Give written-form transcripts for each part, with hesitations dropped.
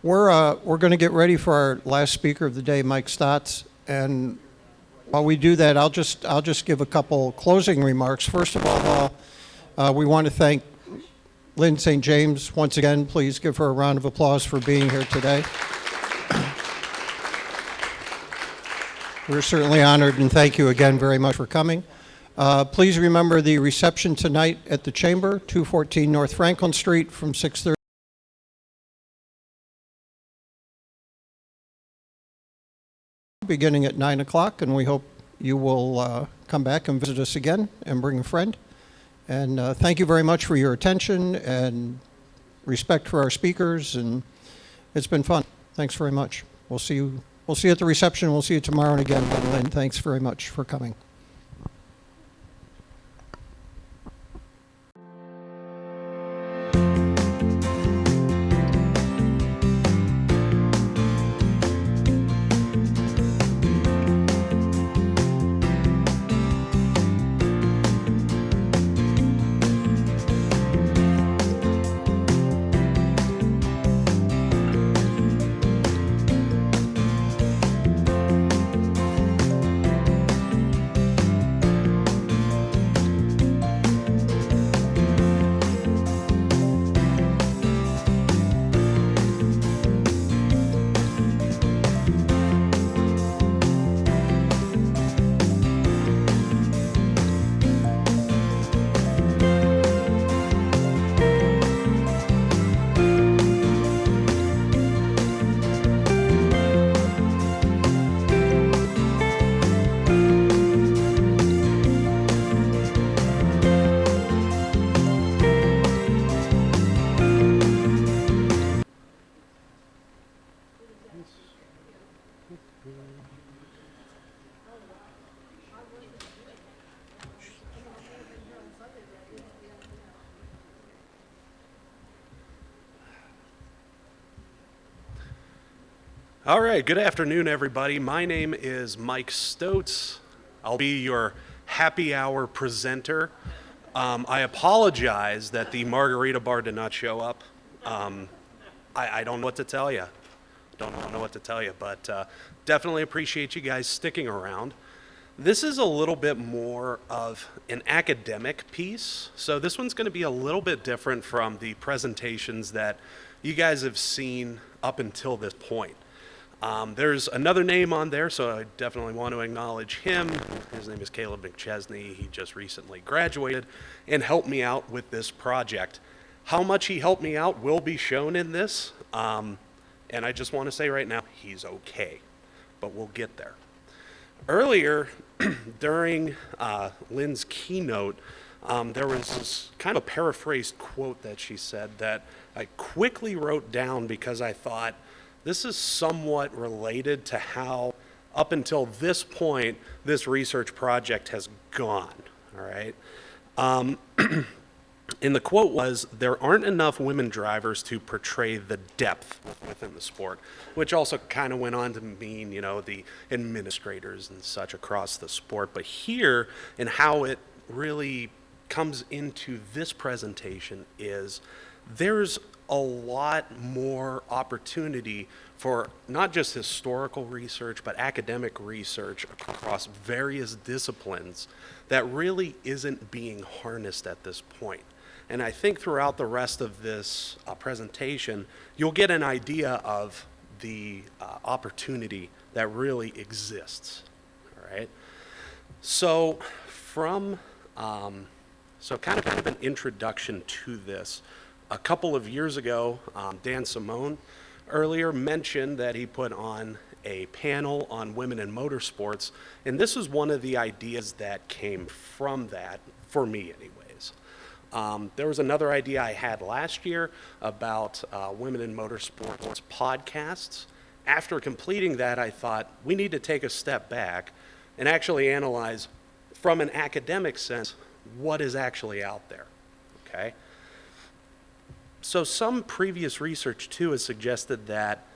We're going to get ready for our last speaker of the day, Mike Stocz, and while we do that, I'll just give a couple closing remarks. First of all, we want to thank Lynn St. James once again. Please give her a round of applause for being here today. We're certainly honored, and thank you again very much for coming. Please remember the reception tonight at the Chamber, 214 North Franklin Street from 6:30. Beginning at 9 o'clock, and we hope you will come back and visit us again and bring a friend. And thank you very much for your attention and respect for our speakers, and it's been fun. Thanks very much. We'll see you at the reception. We'll see you tomorrow, and again, Lynn, thanks very much for coming. All right, good afternoon, everybody. My name is Mike Stocz. I'll be your happy hour presenter. I apologize that the margarita bar did not show up. I don't know what to tell you. But definitely appreciate you guys sticking around. This is a little bit more of an academic piece, so this one's going to be a little bit different from the presentations that you guys have seen up until this point. There's another name on there, so I definitely want to acknowledge him. His name is Caleb McChesney. He just recently graduated and helped me out with this project. How much he helped me out will be shown in this, and I just want to say right now, he's okay, but we'll get there. Earlier, during Lynn's keynote, there was this kind of paraphrased quote that she said that I quickly wrote down because I thought, this is somewhat related to how, up until this point, this research project has gone, all right? And the quote was, there aren't enough women drivers to portray the depth within the sport, which also kind of went on to mean, you know, the administrators and such across the sport. But here, and how it really comes into this presentation is, there's a lot more opportunity for not just historical research, but academic research across various disciplines that really isn't being harnessed at this point. And I think throughout the rest of this presentation, you'll get an idea of the opportunity that really exists, all right? So kind of an introduction to this. A couple of years ago, Dan Simone earlier mentioned that he put on a panel on women in motorsports, and this is one of the ideas that came from that, for me anyways. There was another idea I had last year about women in motorsports podcasts. After completing that, I thought we need to take a step back and actually analyze, from an academic sense, what is actually out there, okay? So some previous research, too, has suggested that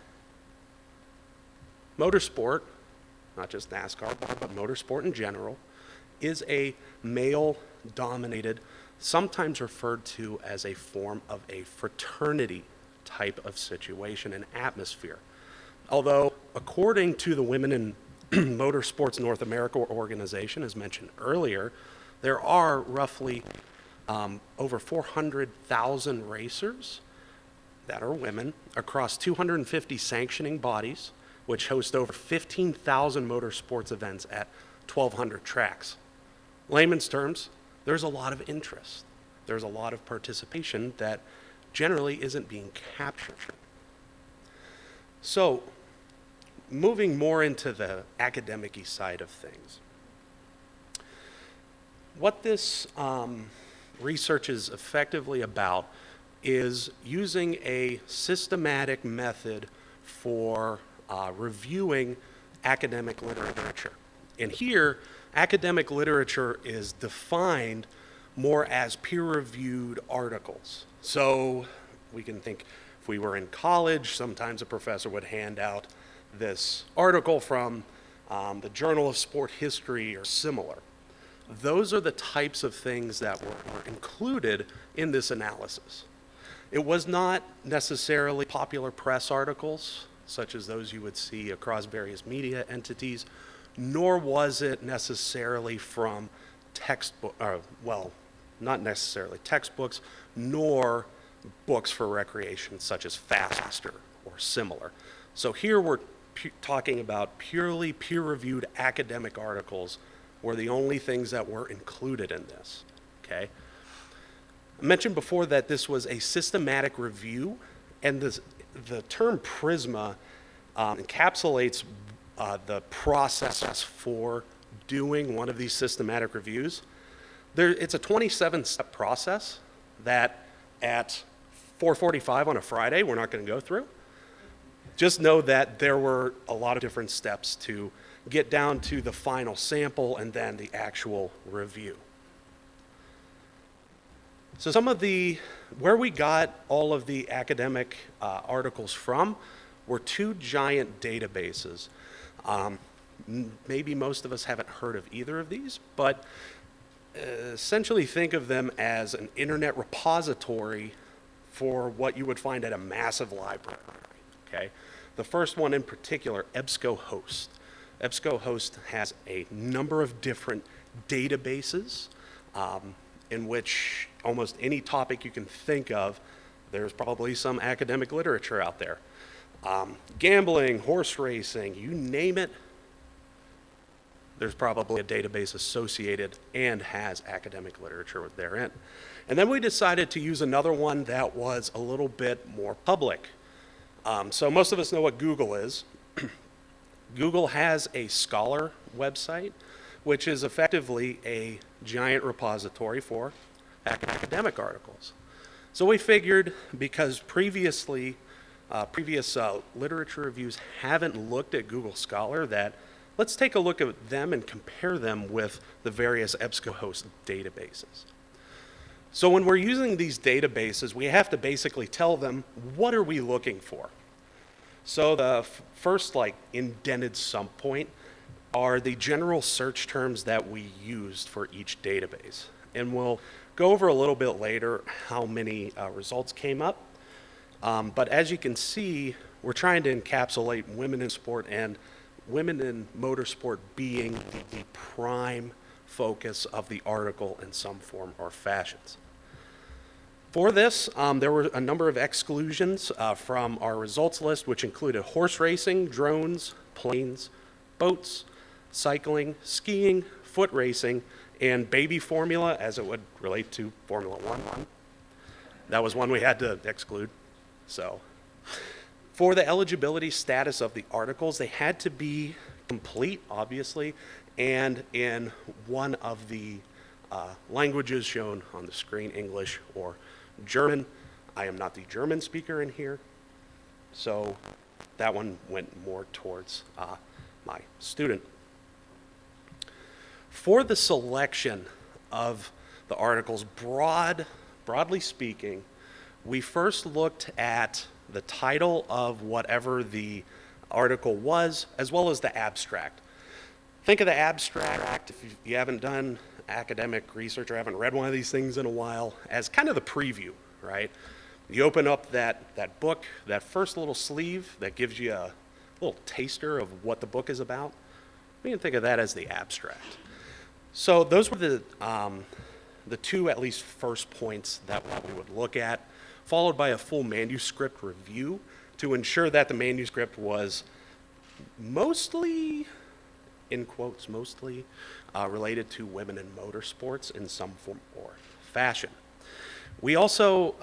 motorsport, not just NASCAR, but motorsport in general, is a male-dominated, sometimes referred to as a form of a fraternity type of situation and atmosphere. Although, according to the Women in Motorsports North America organization, as mentioned earlier, there are roughly over 400,000 racers that are women across 250 sanctioning bodies, which host over 15,000 motorsports events at 1,200 tracks. Layman's terms, there's a lot of interest. There's a lot of participation that generally isn't being captured. So, moving more into the academic-y side of things. What this research is effectively about is using a systematic method for reviewing academic literature. And here, academic literature is defined more as peer-reviewed articles. So we can think if we were in college, sometimes a professor would hand out this article from the Journal of Sport History or similar. Those are the types of things that were included in this analysis. It was not necessarily popular press articles, such as those you would see across various media entities, nor was it necessarily from not necessarily textbooks, nor books for recreation, such as Faster or similar. So here we're talking about purely peer-reviewed academic articles were the only things that were included in this, okay? I mentioned before that this was a systematic review, and the term PRISMA encapsulates the process for doing one of these systematic reviews. It's a 27-step process that at 4:45 on a Friday, we're not going to go through. Just know that there were a lot of different steps to get down to the final sample and then the actual review. So where we got all of the academic articles from were two giant databases. Maybe most of us haven't heard of either of these, but essentially think of them as an internet repository for what you would find at a massive library, okay? The first one in particular, EBSCO Host. EBSCO Host has a number of different databases in which almost any topic you can think of, there's probably some academic literature out there. Gambling, horse racing, you name it, there's probably a database associated and has academic literature therein. And then we decided to use another one that was a little bit more public. So most of us know what Google is. Google has a Scholar website, which is effectively a giant repository for academic articles. So we figured, because previous literature reviews haven't looked at Google Scholar, that let's take a look at them and compare them with the various EBSCO host databases. So when we're using these databases, we have to basically tell them, what are we looking for? So the first indented sum point are the general search terms that we used for each database. And we'll go over a little bit later how many results came up. But as you can see, we're trying to encapsulate women in sport and women in motorsport being the prime focus of the article in some form or fashions. For this, there were a number of exclusions from our results list, which included horse racing, drones, planes, boats, cycling, skiing, foot racing, and baby formula as it would relate to Formula One. That was one we had to exclude. So, for the eligibility status of the articles, they had to be complete, obviously, and in one of the languages shown on the screen, English or German. I am not the German speaker in here, so that one went more towards my student. For the selection of the articles, broadly speaking, we first looked at the title of whatever the article was, as well as the abstract. Think of the abstract, if you haven't done academic research or haven't read one of these things in a while, as kind of the preview, right? You open up that book, that first little sleeve that gives you a little taster of what the book is about. We can think of that as the abstract. So those were the two, at least, first points that we would look at, followed by a full manuscript review to ensure that the manuscript was mostly, in quotes, mostly related to women in motorsports in some form or fashion. We also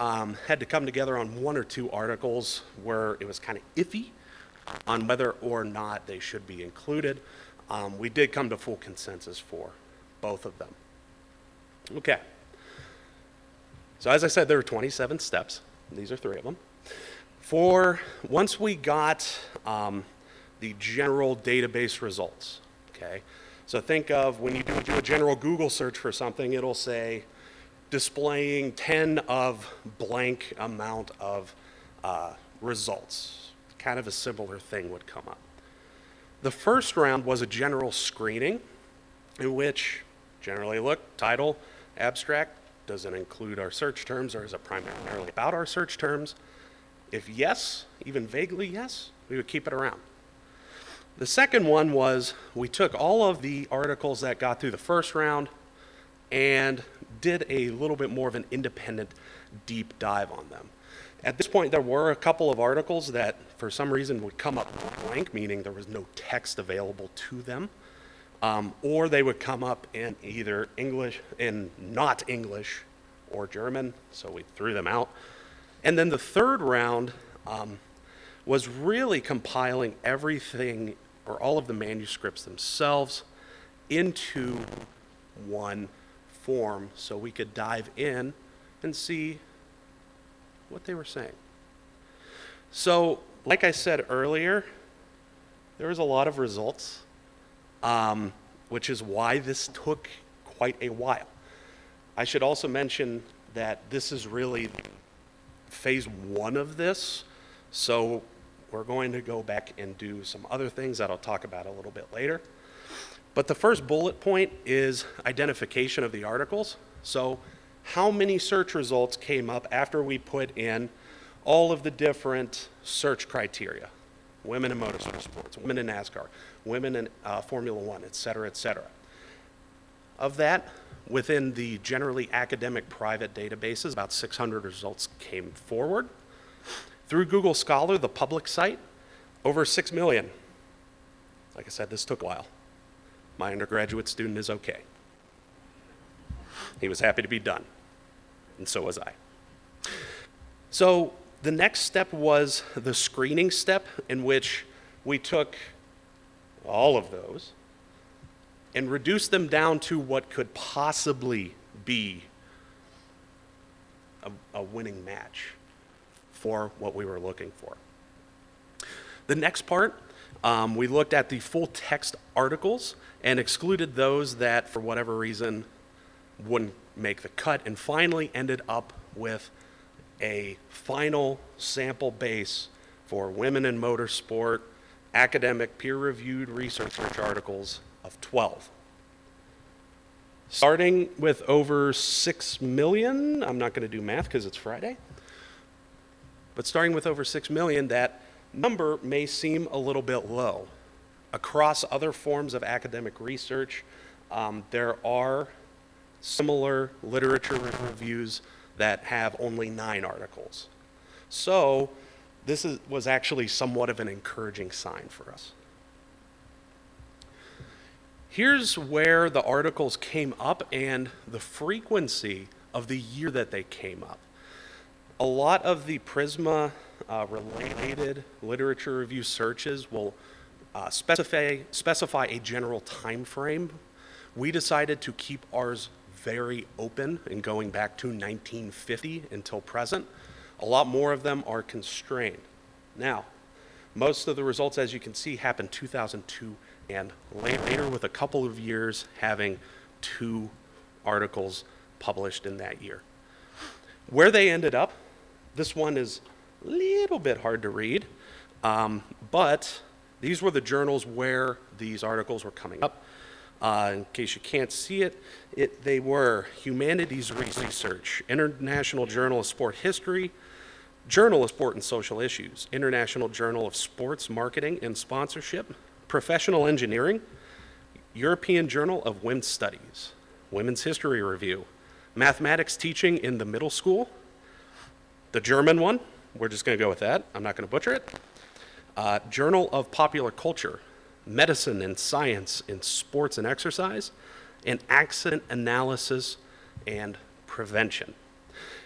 had to come together on one or two articles where it was kind of iffy on whether or not they should be included. We did come to full consensus for both of them. Okay. So as I said, there were 27 steps. These are 3 of them. Once we got the general database results, okay? So think of when you do a general Google search for something, it'll say displaying 10 of blank amount of results. Kind of a similar thing would come up. The first round was a general screening in which generally look, title, abstract, does it include our search terms or is it primarily about our search terms? If yes, even vaguely yes, we would keep it around. The second one was we took all of the articles that got through the first round and did a little bit more of an independent deep dive on them. At this point, there were a couple of articles that for some reason would come up blank, meaning there was no text available to them, or they would come up in either English, in not English or German, so we threw them out. And then the third round was really compiling everything or all of the manuscripts themselves into one form so we could dive in and see what they were saying. So, like I said earlier, there was a lot of results, which is why this took quite a while. I should also mention that this is really phase 1 of this, so we're going to go back and do some other things that I'll talk about a little bit later. But the first bullet point is identification of the articles. So how many search results came up after we put in all of the different search criteria? Women in motorsports, women in NASCAR, women in Formula One, et cetera, et cetera. Of that, within the generally academic private databases, about 600 results came forward. Through Google Scholar, the public site, over 6 million. Like I said, this took a while. My undergraduate student is okay. He was happy to be done, and so was I. So the next step was the screening step, in which we took all of those and reduced them down to what could possibly be a winning match for what we were looking for. The next part, we looked at the full text articles and excluded those that, for whatever reason, wouldn't make the cut, and finally ended up with a final sample base for women in motorsport, academic, peer-reviewed research articles of 12. Starting with over 6 million, I'm not going to do math because it's Friday, but starting with over 6 million, that number may seem a little bit low. Across other forms of academic research, there are similar literature reviews that have only 9 articles. So this was actually somewhat of an encouraging sign for us. Here's where the articles came up and the frequency of the year that they came up. A lot of the PRISMA related literature review searches will specify a general time frame. We decided to keep ours very open and going back to 1950 until present. A lot more of them are constrained. Now, most of the results, as you can see, happened 2002 and later, with a couple of years having 2 articles published in that year. Where they ended up, this one is a little bit hard to read, but these were the journals where these articles were coming up. In case you can't see it, they were Humanities Research, International Journal of Sport History, Journal of Sport and Social Issues, International Journal of Sports Marketing and Sponsorship, Professional Engineering, European Journal of Women's Studies, Women's History Review, Mathematics Teaching in the Middle School, the German one, we're just going to go with that, I'm not going to butcher it, Journal of Popular Culture, Medicine and Science in Sports and Exercise, and Accident Analysis and Prevention.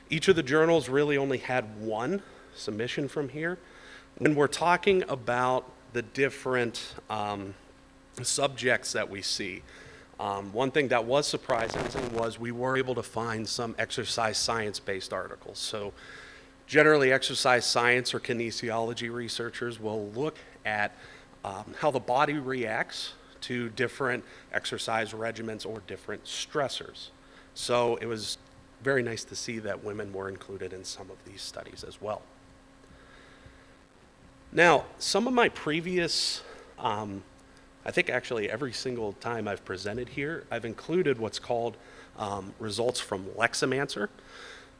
Each of the journals really only had one submission from here. When we're talking about the different subjects that we see, one thing that was surprising was we were able to find some exercise science-based articles. So generally exercise science or kinesiology researchers will look at how the body reacts to different exercise regimens or different stressors. So it was very nice to see that women were included in some of these studies as well. Now, some of my previous, I think actually every single time I've presented here, I've included what's called results from Lexamancer.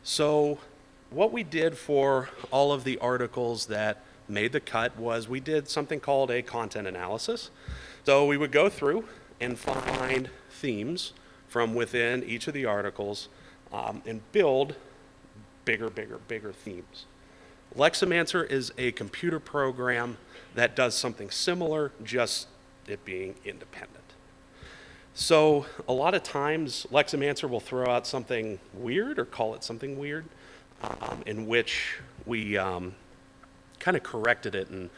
So what we did for all of the articles that made the cut was we did something called a content analysis. So we would go through and find themes from within each of the articles and build bigger themes. Lexamancer is a computer program that does something similar, just it being independent. So a lot of times Lexamancer will throw out something weird or call it something weird, in which we kind of corrected it and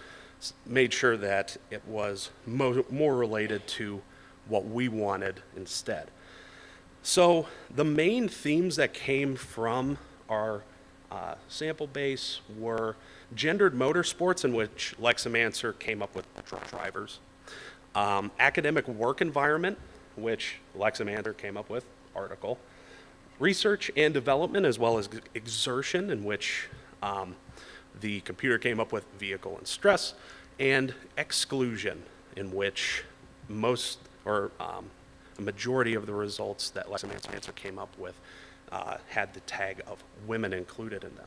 made sure that it was more related to what we wanted instead. So the main themes that came from our sample base were gendered motorsports, in which Lexamancer came up with truck drivers, academic work environment, which Lexamancer came up with, article, research and development, as well as exertion, in which the computer came up with vehicle and stress, and exclusion, in which a majority of the results that Lexamancer came up with had the tag of women included in them.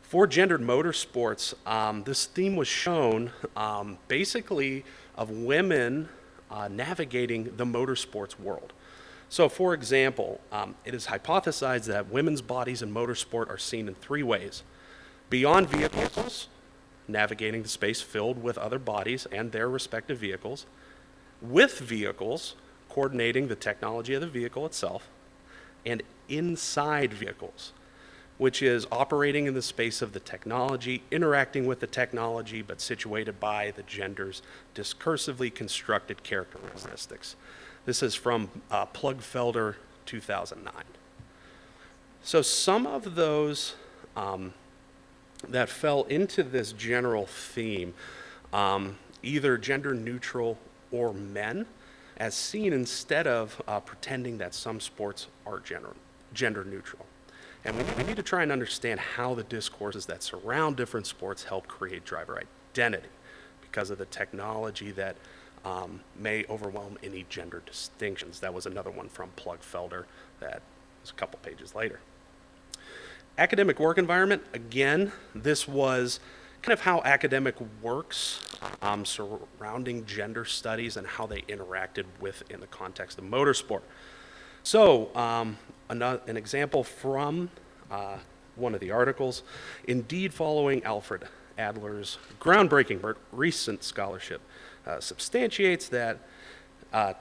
For gendered motorsports, this theme was shown basically of women navigating the motorsports world. So for example, it is hypothesized that women's bodies in motorsport are seen in three ways: beyond vehicles, navigating the space filled with other bodies and their respective vehicles; with vehicles, coordinating the technology of the vehicle itself; and inside vehicles, which is operating in the space of the technology, interacting with the technology, but situated by the gender's discursively constructed characteristics. This is from Plugfelder 2009. So some of those that fell into this general theme, either gender neutral or men, as seen instead of pretending that some sports are gender neutral. And we need to try and understand how the discourses that surround different sports help create driver identity because of the technology that may overwhelm any gender distinctions. That was another one from Plugfelder that was a couple pages later. Academic work environment, again, this was kind of how academic works surrounding gender studies and how they interacted with in the context of motorsport. So an example from one of the articles: indeed, following Alfred Adler's groundbreaking recent scholarship substantiates that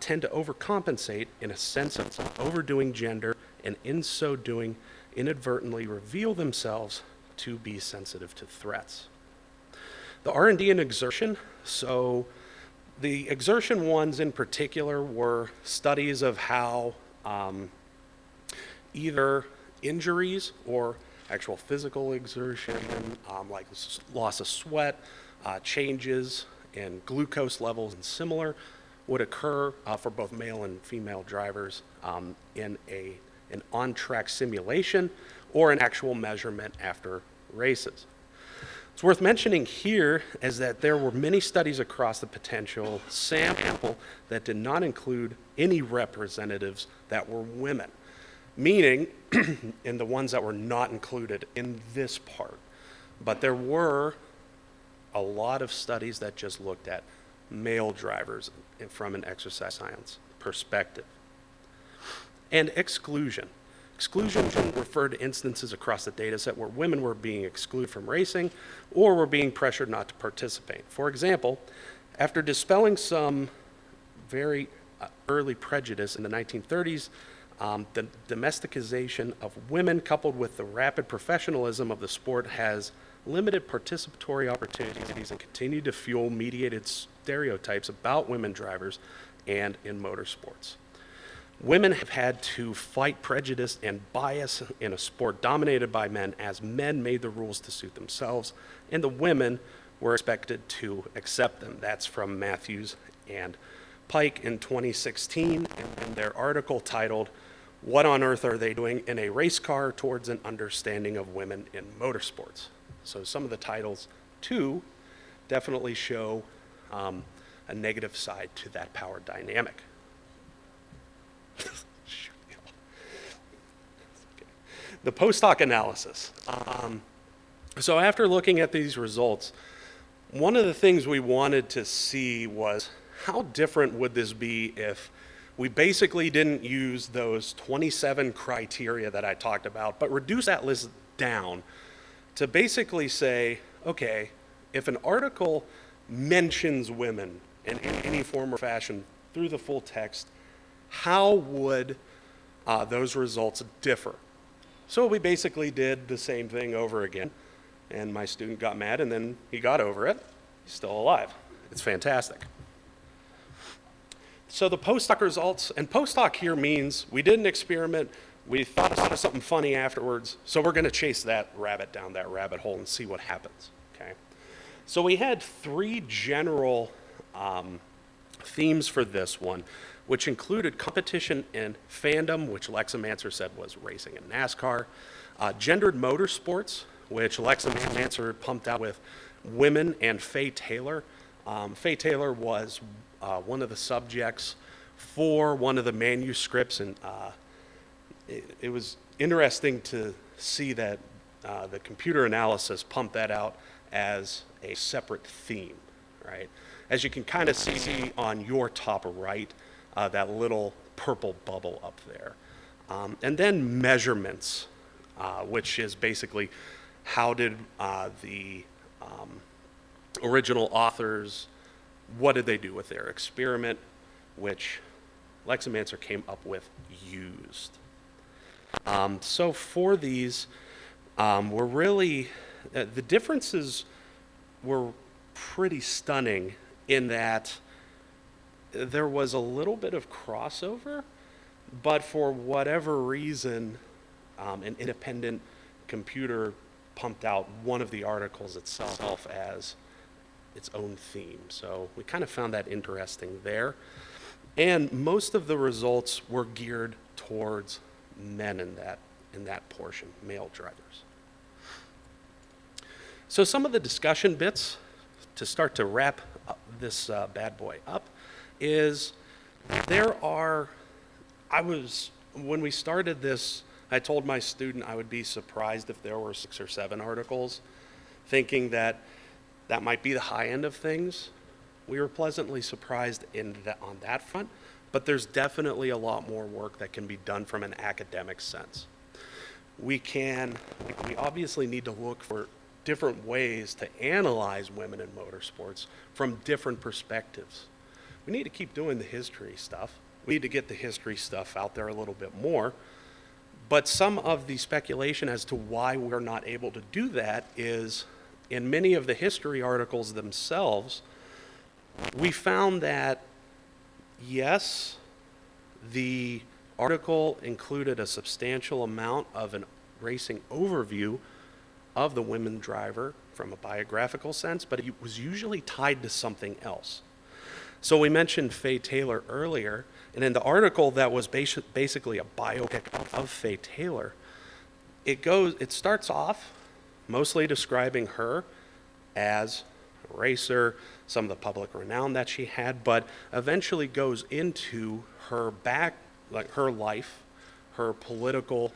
tend to overcompensate in a sense of overdoing gender, and in so doing inadvertently reveal themselves to be sensitive to threats. The R&D and exertion, so the exertion ones in particular were studies of how either injuries or actual physical exertion, like loss of sweat, changes in glucose levels and similar, would occur for both male and female drivers in an on-track simulation or an actual measurement after races. It's worth mentioning here is that there were many studies across the potential sample that did not include any representatives that were women, meaning in the ones that were not included in this part. But there were a lot of studies that just looked at male drivers from an exercise science perspective. And exclusion. Exclusion referred to instances across the data set where women were being excluded from racing or were being pressured not to participate. For example, after dispelling some very early prejudice in the 1930s, the domesticization of women coupled with the rapid professionalism of the sport has limited participatory opportunities and continued to fuel mediated stereotypes about women drivers and in motorsports. Women have had to fight prejudice and bias in a sport dominated by men as men made the rules to suit themselves, and the women were expected to accept them. That's from Matthews and Pike in 2016 in their article titled, "What on Earth Are They Doing in a Race Car Towards an Understanding of Women in Motorsports?" So some of the titles, too, definitely show a negative side to that power dynamic. The post hoc analysis. So after looking at these results, one of the things we wanted to see was how different would this be if we basically didn't use those 27 criteria that I talked about, but reduce that list down to basically say, okay, if an article mentions women in any form or fashion through the full text, how would those results differ? So we basically did the same thing over again, and my student got mad, and then he got over it. He's still alive. It's fantastic. So the post hoc results, and post hoc here means we did an experiment, we thought of something funny afterwards, so we're going to chase that rabbit down that rabbit hole and see what happens. Okay. So we had three general themes for this one, which included competition and fandom, which Lexamancer said was racing and NASCAR, gendered motorsports, which Lexamancer pumped out with women and Faye Taylor. Faye Taylor was one of the subjects for one of the manuscripts, and it was interesting to see that the computer analysis pumped that out as a separate theme, right? As you can kind of see on your top right, that little purple bubble up there. And then measurements, which is basically how did the original authors, what did they do with their experiment, which Lexamancer came up with used. So for these, were really, the differences were pretty stunning in that there was a little bit of crossover, but for whatever reason, an independent computer pumped out one of the articles itself as its own theme. So we kind of found that interesting there. And most of the results were geared towards men in that portion, male drivers. So some of the discussion bits to start to wrap this bad boy up is when we started this, I told my student I would be surprised if there were 6 or 7 articles, thinking that might be the high end of things. We were pleasantly surprised on that front, but there's definitely a lot more work that can be done from an academic sense. We obviously need to look for different ways to analyze women in motorsports from different perspectives. We need to keep doing the history stuff. We need to get the history stuff out there a little bit more. But some of the speculation as to why we're not able to do that is in many of the history articles themselves, we found that, yes, the article included a substantial amount of an racing overview of the women driver from a biographical sense, but it was usually tied to something else. So we mentioned Faye Taylor earlier, and in the article that was basically a biopic of Faye Taylor, it starts off mostly describing her as a racer, some of the public renown that she had, but eventually goes into her her life, her political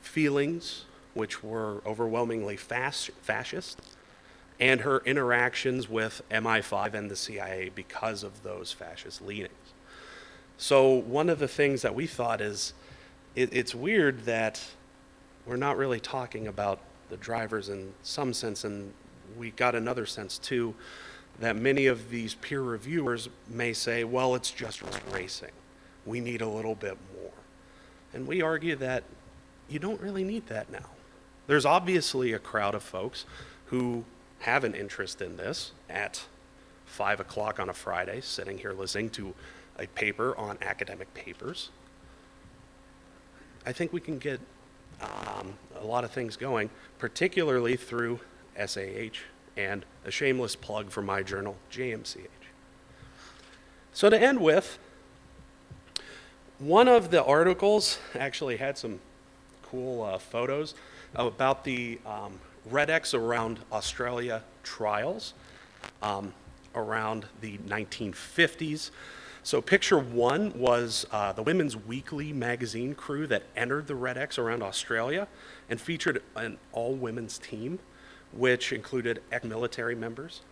feelings, which were overwhelmingly fascist, and her interactions with MI5 and the CIA because of those fascist leanings. So one of the things that we thought is, it's weird that we're not really talking about the drivers in some sense, and we got another sense too, that many of these peer reviewers may say, well, it's just racing. We need a little bit more. And we argue that you don't really need that now. There's obviously a crowd of folks who have an interest in this at 5 o'clock on a Friday, sitting here listening to a paper on academic papers. I think we can get a lot of things going, particularly through SAH and a shameless plug for my journal, JMCH. So to end with, one of the articles actually had some cool photos about the Red X around Australia trials around the 1950s. So picture one was the Women's Weekly magazine crew that entered the Red X around Australia and featured an all-women's team, which included ex-military members.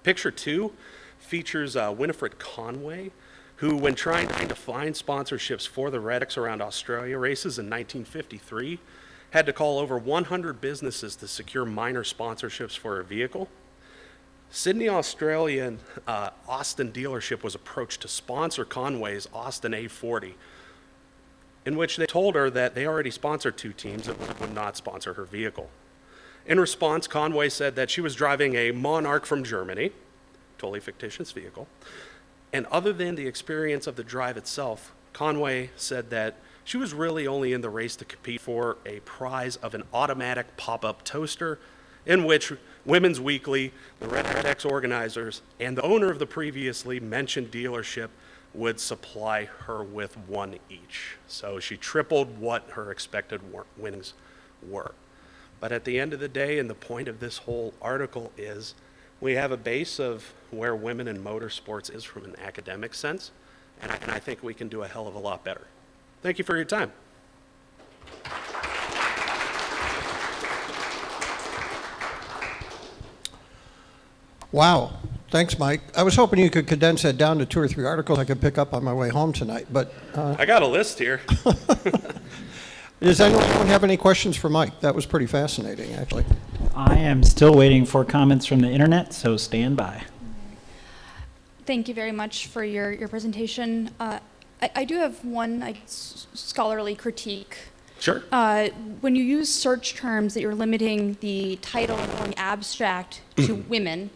Picture two features Winifred Conway, who, when trying to find sponsorships for the Red X around Australia races in 1953, had to call over 100 businesses to secure minor sponsorships for her vehicle. Sydney, Australian Austin dealership was approached to sponsor Conway's Austin A40, in which they told her that they already sponsored two teams that would not sponsor her vehicle. In response, Conway said that she was driving a Monarch from Germany, totally fictitious vehicle, and other than the experience of the drive itself, Conway said that she was really only in the race to compete for a prize of an automatic pop-up toaster, in which Women's Weekly, the Red X organizers, and the owner of the previously mentioned dealership would supply her with one each. So she tripled what her expected winnings were. But at the end of the day, and the point of this whole article is, we have a base of where women in motorsports is from an academic sense, and I think we can do a hell of a lot better. Thank you for your time. Wow. Thanks, Mike. I was hoping you could condense that down to 2 or 3 articles I could pick up on my way home tonight, but... I got a list here. Does anyone have any questions for Mike? That was pretty fascinating, actually. I am still waiting for comments from the internet, so stand by. Thank you very much for your presentation. I do have one scholarly critique. Sure. When you use search terms that you're limiting the title and going abstract to women,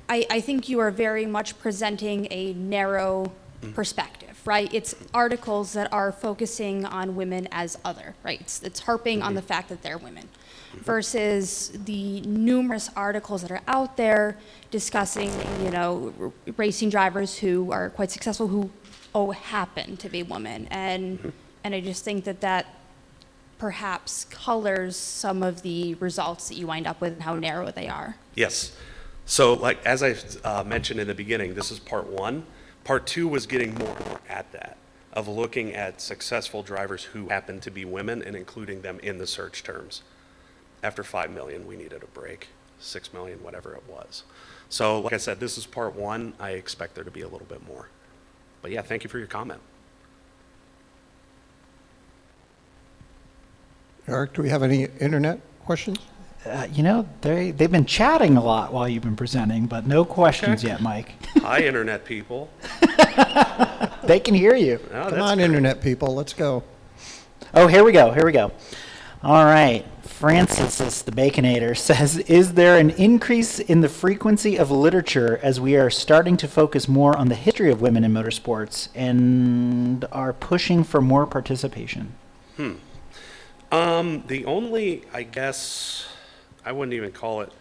I think you are very much presenting a narrow perspective, right? It's articles that are focusing on women as other, right? It's harping on the fact that they're women, versus the numerous articles that are out there discussing, racing drivers who are quite successful who happen to be women, and I just think that perhaps colors some of the results that you wind up with and how narrow they are. Yes. So, like as I mentioned in the beginning, this is part one. Part two was getting more and more at that, of looking at successful drivers who happen to be women and including them in the search terms. After 5 million, we needed a break. 6 million, whatever it was. So, like I said, this is part one. I expect there to be a little bit more. But yeah, thank you for your comment. Eric, do we have any internet questions? They've been chatting a lot while you've been presenting, but no questions yet, Mike. Hi, internet people. They can hear you. Oh, Come on, internet people, let's go. Oh, here we go. All right. Francis, the Baconator, says, is there an increase in the frequency of literature as we are starting to focus more on the history of women in motorsports and are pushing for more participation? The only, I guess, I wouldn't even call it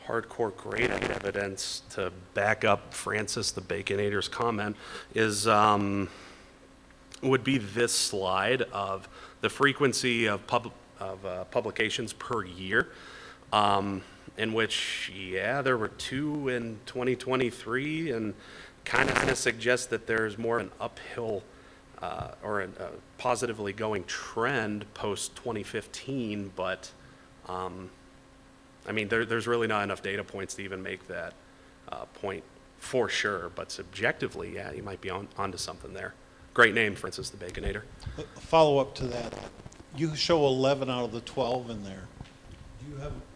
hardcore great evidence to back up Francis the Baconator's comment is would be this slide of the frequency of publications per year, in which, there were 2 in 2023, and kind of suggests that there's more of an uphill or a positively going trend post 2015, but I mean, there's really not enough data points to even make that point for sure, but subjectively, yeah, you might be onto something there. Great name, Francis the Baconator. A follow-up to that, you show 11 out of the 12 in there.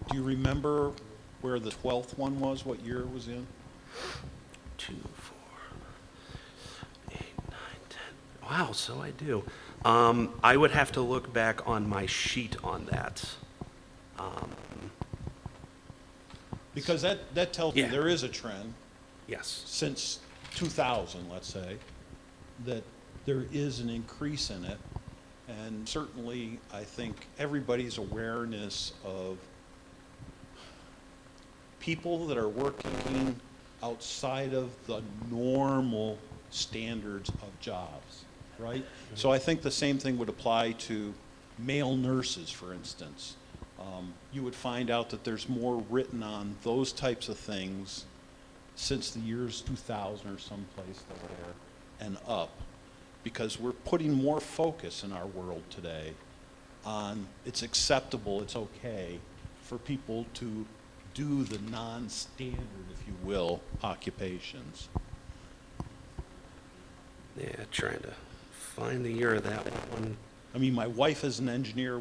Do you remember where the 12th one was, what year it was in? 2, 4, 8, 9, 10. Wow, so I do. I would have to look back on my sheet on that. Because that tells me Yeah. there is a trend Yes. since 2000, let's say, that there is an increase in it. And certainly, I think everybody's awareness of people that are working outside of the normal standards of jobs, right? So I think the same thing would apply to male nurses, for instance. You would find out that there's more written on those types of things since the years 2000 or someplace there and up, because we're putting more focus in our world today on it's acceptable, it's okay for people to do the non-standard, if you will, occupations. Yeah, trying to find the year of that one. I mean, my wife is an engineer.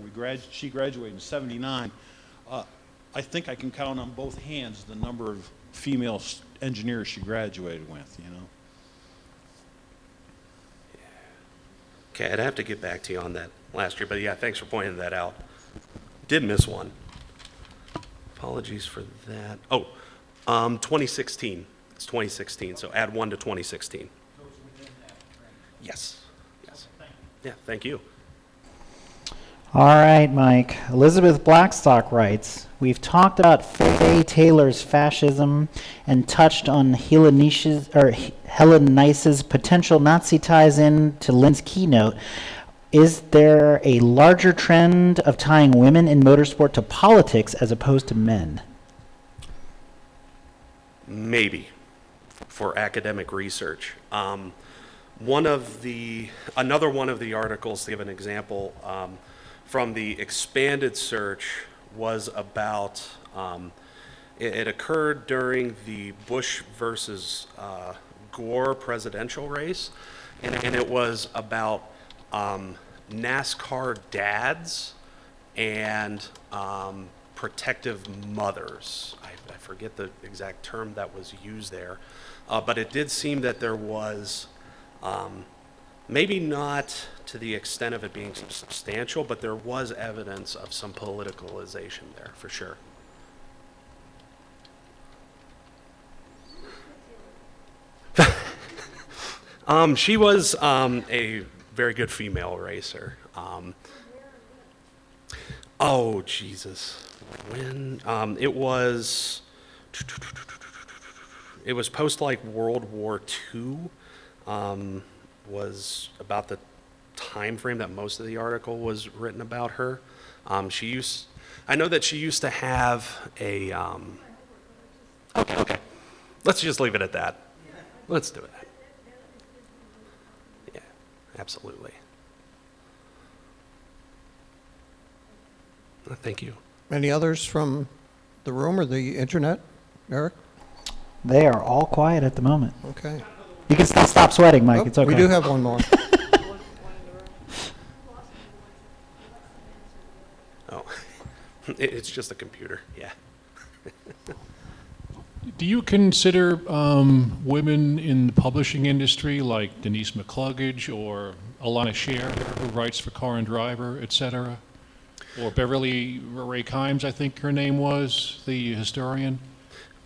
She graduated in '79. I think I can count on both hands the number of female engineers she graduated with, you know. Okay, I'd have to get back to you on that last year, but yeah, thanks for pointing that out. Did miss one. Apologies for that. Oh, 2016. It's 2016, so add 1 to 2016. Yes, yes. Yeah, thank you. All right, Mike. Elizabeth Blackstock writes, we've talked about Faye Taylor's fascism and touched on Helenice's potential Nazi ties in to Lynn's keynote. Is there a larger trend of tying women in motorsport to politics as opposed to men? Maybe for academic research. Another one of the articles, to give an example, from the expanded search was about, it occurred during the Bush versus Gore presidential race, and it was about NASCAR dads and protective mothers. I forget the exact term that was used there, but it did seem that there was, maybe not to the extent of it being substantial, but there was evidence of some politicalization there, for sure. She was a very good female racer. Oh, Jesus. When it was post like World War II, was about the time frame that most of the article was written about her. I know that she used to have a, okay. Let's just leave it at that. Let's do it. Yeah, absolutely. Thank you. Any others from the room or the internet, Eric? They are all quiet at the moment. Okay. You can stop sweating, Mike. Oh, It's okay. we do have one more. Oh, it's just a computer, yeah. Do you consider women in the publishing industry like Denise McCluggage or Alana Scher, who writes for Car and Driver, et cetera? Or Beverly Ray Kimes, I think her name was, the historian?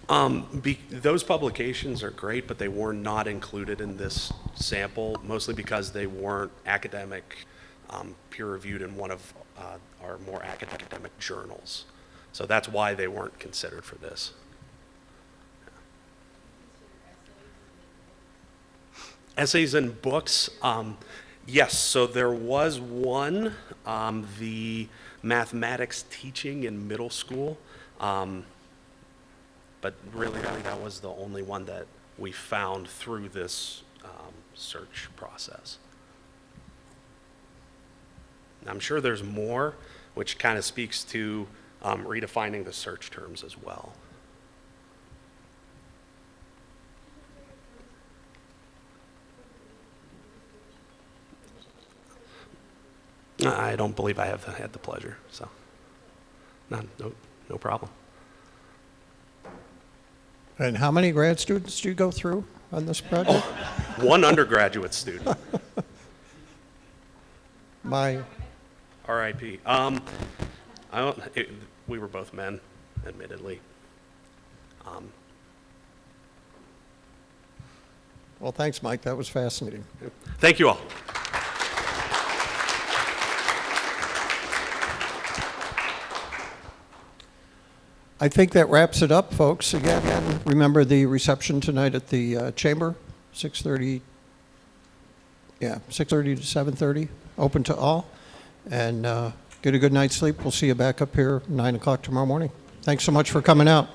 Those publications are great, but they were not included in this sample, mostly because they weren't academic, peer-reviewed in one of our more academic journals. So that's why they weren't considered for this. Essays and books, yes, so there was one, the mathematics teaching in middle school, but really that was the only one that we found through this search process. I'm sure there's more, which kind of speaks to redefining the search terms as well. I don't believe I have had the pleasure, so no problem. And how many grad students do you go through on this project? One undergraduate student. My, RIP. We were both men, admittedly. well, thanks, Mike. That was fascinating. Thank you all. I think that wraps it up, folks. Again, remember the reception tonight at the Chamber, 6:30. Yeah, 6:30 to 7:30, open to all. And get a good night's sleep. We'll see you back up here 9 o'clock tomorrow morning. Thanks so much for coming out.